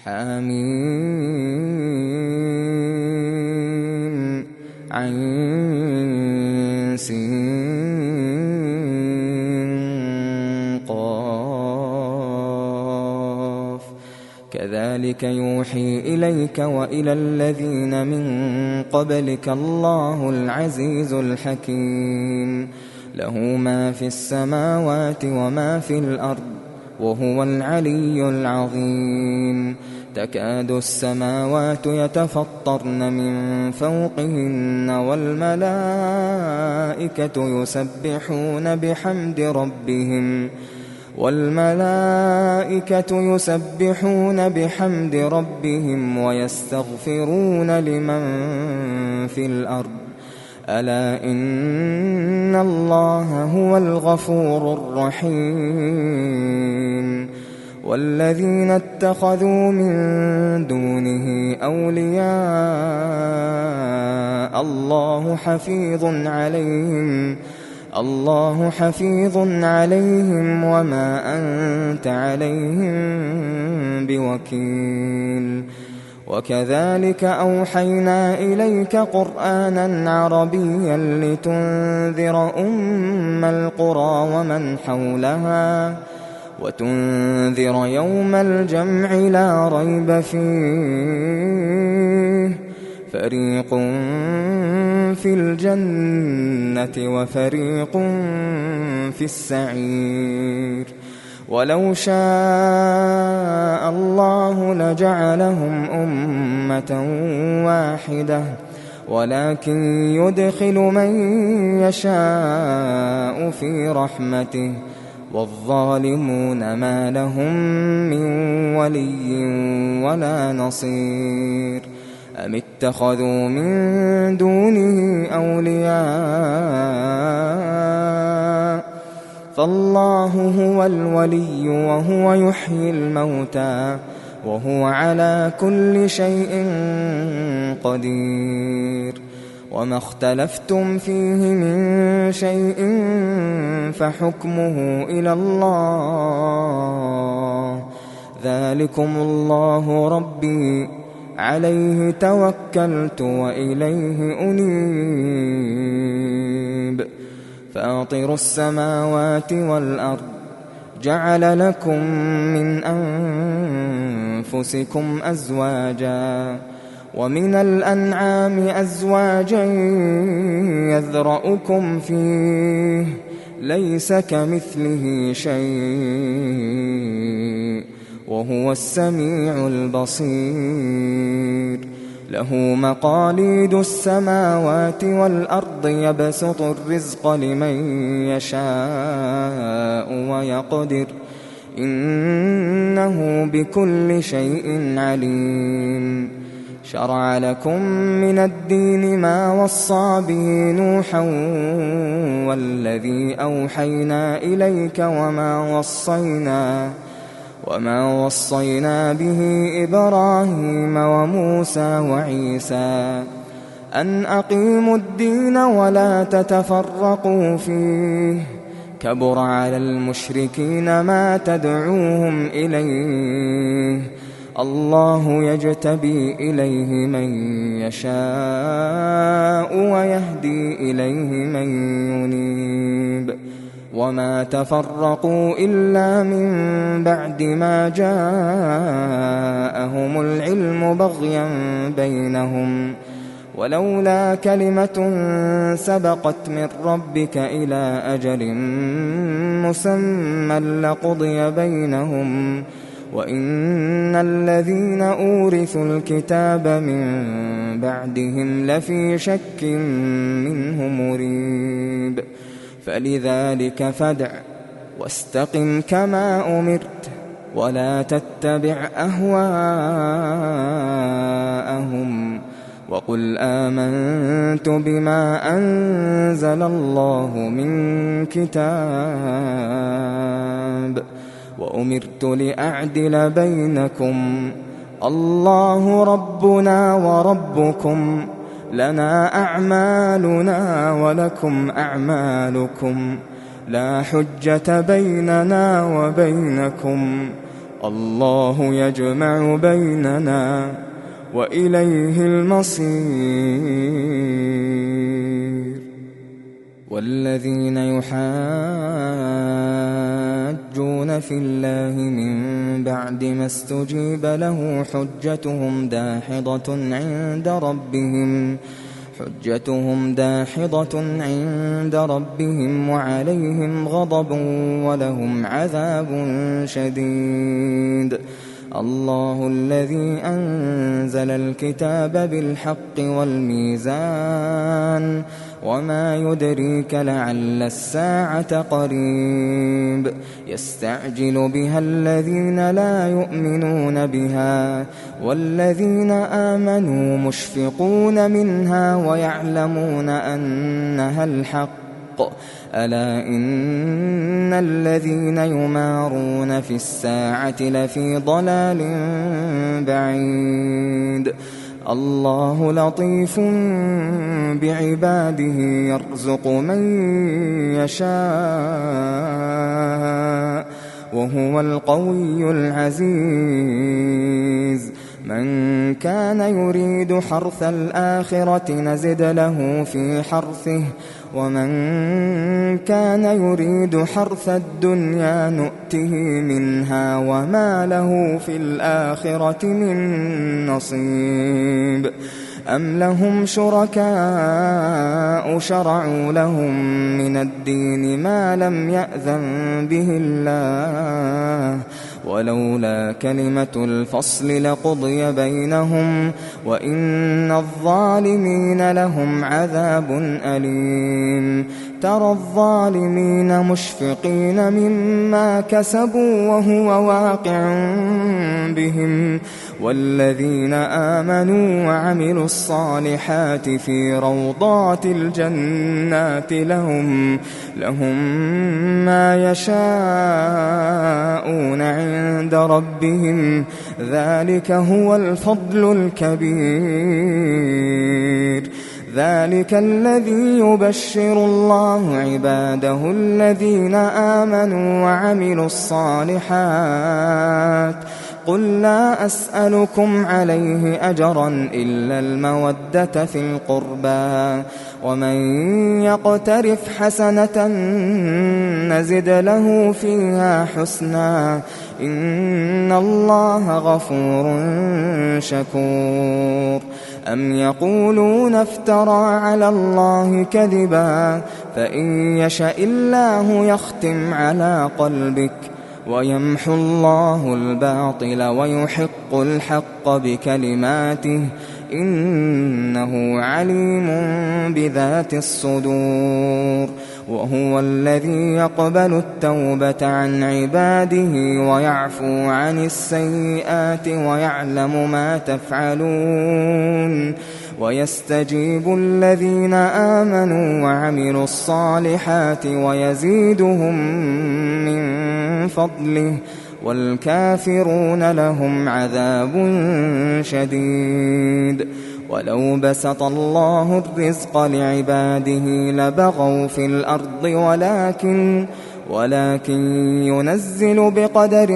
حم عين سين قاف كذلك يوحي إليك وإلى الذين من قبلك الله العزيز الحكيم له ما في السماوات وما في الأرض وهو العلي العظيم تكاد السماوات يتفطرن من فوقهن والملائكة يسبحون بحمد ربهم ويستغفرون لمن في الأرض ألا إن الله هو الغفور الرحيم والذين اتخذوا من دونه أولياء الله حفيظ عليهم وما أنت عليهم بوكيل وكذلك أوحينا إليك قرآنا عربيا لتنذر أم القرى ومن حولها وتنذر يوم الجمع لا ريب فيه فريق في الجنة وفريق في السعير ولو شاء الله لجعلهم أمة واحدة ولكن يدخل من يشاء في رحمته والظالمون ما لهم من ولي ولا نصير أم اتخذوا من دونه أولياء فالله هو الولي وهو يحيي الموتى وهو على كل شيء قدير وما اختلفتم فيه من شيء فحكمه إلى الله ذلكم الله ربي عليه توكلت وإليه أنيب فاطر السماوات والأرض جعل لكم من أنفسكم أزواجا ومن الأنعام أزواجا يذرأكم فيه ليس كمثله شيء وهو السميع البصير له مقاليد السماوات والأرض يبسط الرزق لمن يشاء ويقدر إنه بكل شيء عليم شرع لكم من الدين ما وصى به نوحا والذي أوحينا إليك وما وصينا به إبراهيم وموسى وعيسى أن أقيموا الدين ولا تتفرقوا فيه كبر على المشركين ما تدعوهم إليه الله يجتبي إليه من يشاء ويهدي إليه من ينيب وما تفرقوا إلا من بعد ما جاءهم العلم بغيا بينهم ولولا كلمة سبقت من ربك إلى أجل مسمى لقضي بينهم وإن الذين أورثوا الكتاب من بعدهم لفي شك منه مريب فلذلك فادع واستقم كما أمرت ولا تتبع أهواءهم وقل آمنت بما أنزل الله من كتاب وأمرت لأعدل بينكم الله ربنا وربكم لنا أعمالنا ولكم أعمالكم لا حجة بيننا وبينكم الله يجمع بيننا وإليه المصير. والذين يحاجون في الله من بعد ما استجيب له حجتهم داحضة عند ربهم وعليهم غضب ولهم عذاب شديد. الله الذي أنزل الكتاب بالحق والميزان وما يدريك لعل الساعة قريب. يستعجل بها الذين لا يؤمنون بها والذين آمنوا مشفقون منها ويعلمون أنها الحق. ألا إن الذين يمارون في الساعة لفي ضلال بعيد. الله لطيف بعباده يرزق من يشاء وهو القوي العزيز. من كان يريد حرث الآخرة نزد له في حرثه ومن كان يريد حرث الدنيا نؤته منها وما له في الآخرة من نصيب. أم لهم شركاء شرعوا لهم من الدين ما لم يأذن به الله ولولا كلمة الفصل لقضي بينهم وإن الظالمين لهم عذاب أليم. ترى الظالمين مشفقين مما كسبوا وهو واقع بهم والذين آمنوا وعملوا الصالحات في روضات الجنات لهم ما يشاءون عند ربهم ذلك هو الفضل الكبير. ذلك الذي يبشر الله عباده الذين آمنوا وعملوا الصالحات. قل لا أسألكم عليه أجرا إلا المودة في القربى ومن يقترف حسنة نزد له فيها حسنا إن الله غفور شكور. أم يقولون افترى على الله كذبا فإن يشأ الله يختم على قلبك ويمحو الله الباطل ويحق الحق بكلماته إنه عليم بذات الصدور. وهو الذي يقبل التوبة عن عباده ويعفو عن السيئات ويعلم ما تفعلون ويستجيب الذين آمنوا وعملوا الصالحات ويزيدهم من فضله والكافرون لهم عذاب شديد. ولو بسط الله الرزق لعباده لبغوا في الأرض ولكن ينزل بقدر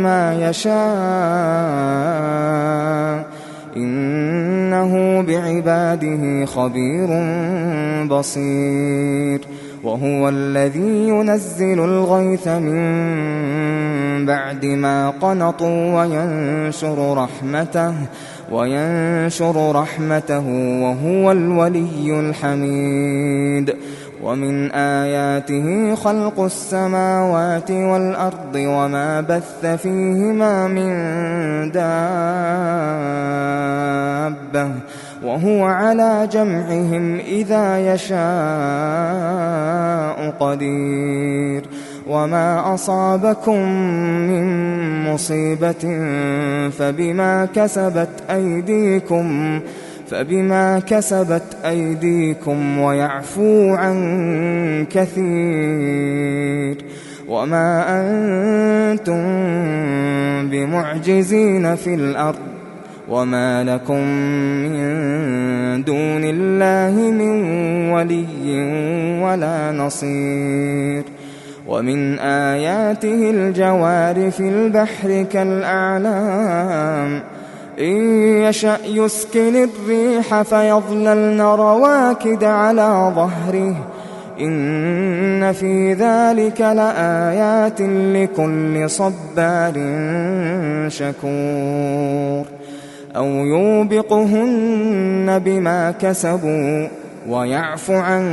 ما يشاء إنه بعباده خبير بصير. وهو الذي ينزل الغيث من بعد ما قنطوا وينشر رحمته وهو الولي الحميد. ومن آياته خلق السماوات والأرض وما بث فيهما من دابة وهو على جمعهم إذا يشاء قدير. وما أصابكم من مصيبة فبما كسبت أيديكم ويعفو عن كثير. وما أنتم بمعجزين في الأرض وما لكم من دون الله من ولي ولا نصير. ومن آياته الجوار في البحر كالأعلام إن يشأ يسكن الريح فيظللن رواكد على ظهره إن في ذلك لآيات لكل صبار شكور أو يوبقهن بما كسبوا ويعفو عن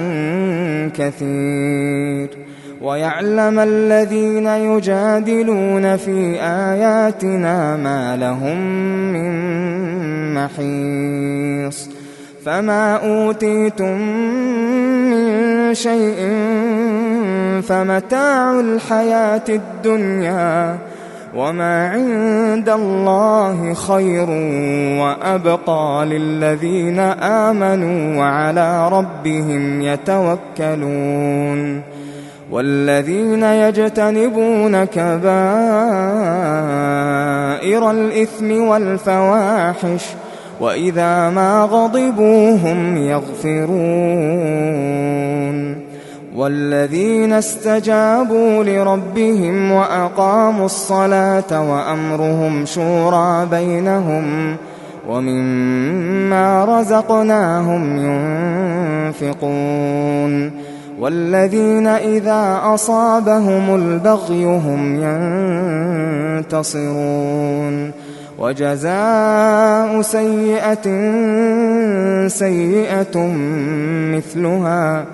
كثير ويعلم الذين يجادلون في آياتنا ما لهم من محيص فما أوتيتم من شيء فمتاع الحياة الدنيا وما عند الله خير وأبقى للذين آمنوا وعلى ربهم يتوكلون والذين يجتنبون كبائر الإثم والفواحش وإذا ما غضبوا هم يغفرون والذين استجابوا لربهم وأقاموا الصلاة وأمرهم شورى بينهم ومما رزقناهم ينفقون والذين إذا أصابهم البغي هم ينتصرون وجزاء سيئة سيئة مثلها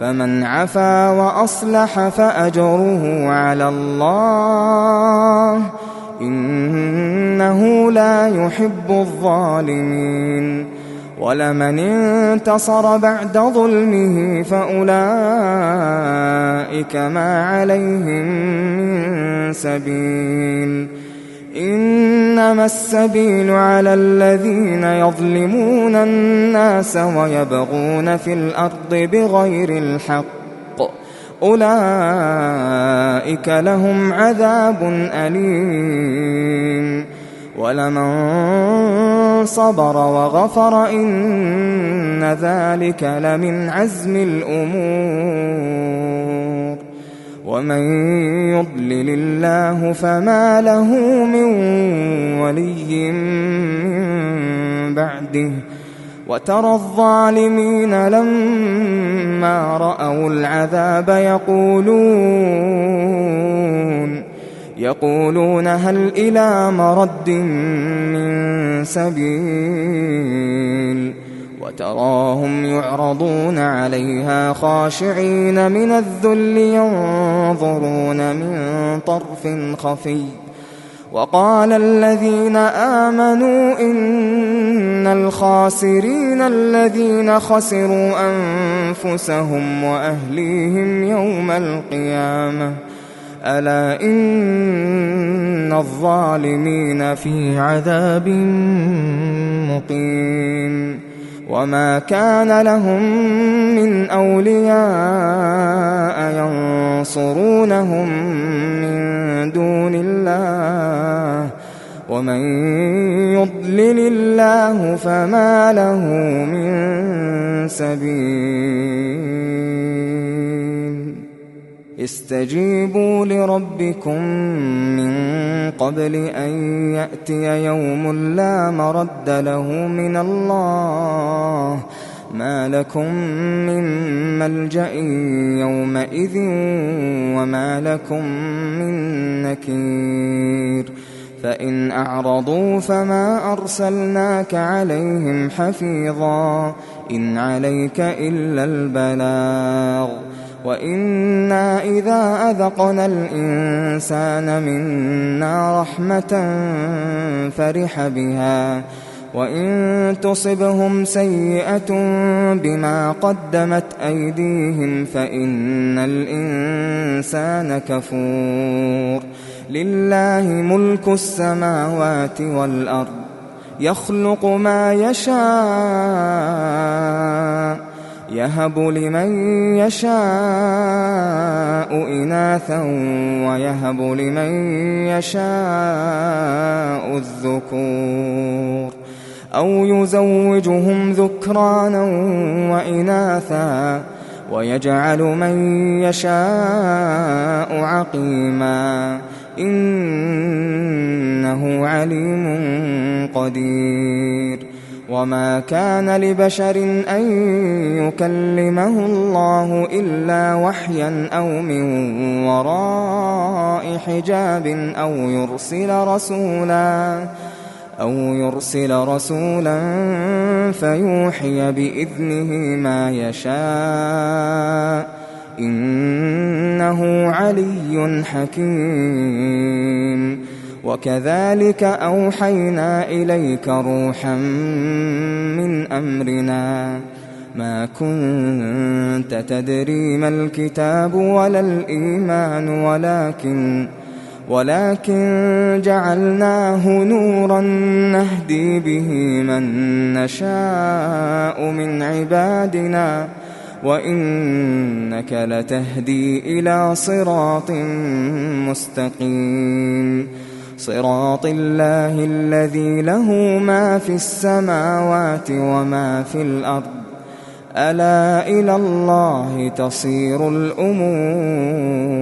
فمن عفا وأصلح فأجره على الله إنه لا يحب الظالمين ولمن انتصر بعد ظلمه فأولئك ما عليهم من سبيل إنما السبيل على الذين يظلمون الناس ويبغون في الأرض بغير الحق أولئك لهم عذاب أليم ولمن صبر وغفر إن ذلك لمن عزم الأمور ومن يضلل الله فما له من ولي من بعده وترى الظالمين لما رأوا العذاب يقولون هل إلى مرد من سبيل وتراهم يعرضون عليها خاشعين من الذل ينظرون من طرف خفي وقال الذين آمنوا إن الخاسرين الذين خسروا أنفسهم وأهليهم يوم القيامة ألا إن الظالمين في عذاب مقيم وما كان لهم من أولياء ينصرونهم من دون الله ومن يضلل الله فما له من سبيل استجيبوا لربكم من قبل أن يأتي يوم لا مرد له من الله ما لكم من ملجأ يومئذ وما لكم من نكير فإن أعرضوا فما أرسلناك عليهم حفيظا إن عليك إلا البلاغ وإنا إذا أذقنا الإنسان منا رحمة فرح بها وإن تصبهم سيئة بما قدمت أيديهم فإن الإنسان كفور لله ملك السماوات والأرض يخلق ما يشاء يهب لمن يشاء إناثا ويهب لمن يشاء الذكور أو يزوجهم ذكرانا وإناثا ويجعل من يشاء عقيما إنه عليم قدير وما كان لبشر أن يكلمه الله إلا وحيا أو من وراء حجاب أو يرسل رسولا فيوحي بإذنه ما يشاء إنه علي حكيم وكذلك أوحينا إليك روحا من أمرنا ما كنت تدري ما الكتاب ولا الإيمان ولكن جعلناه نورا نهدي به من نشاء من عبادنا وإنك لتهدي إلى صراط مستقيم صراط الله الذي له ما في السماوات وما في الأرض ألا إلى الله تصير الأمور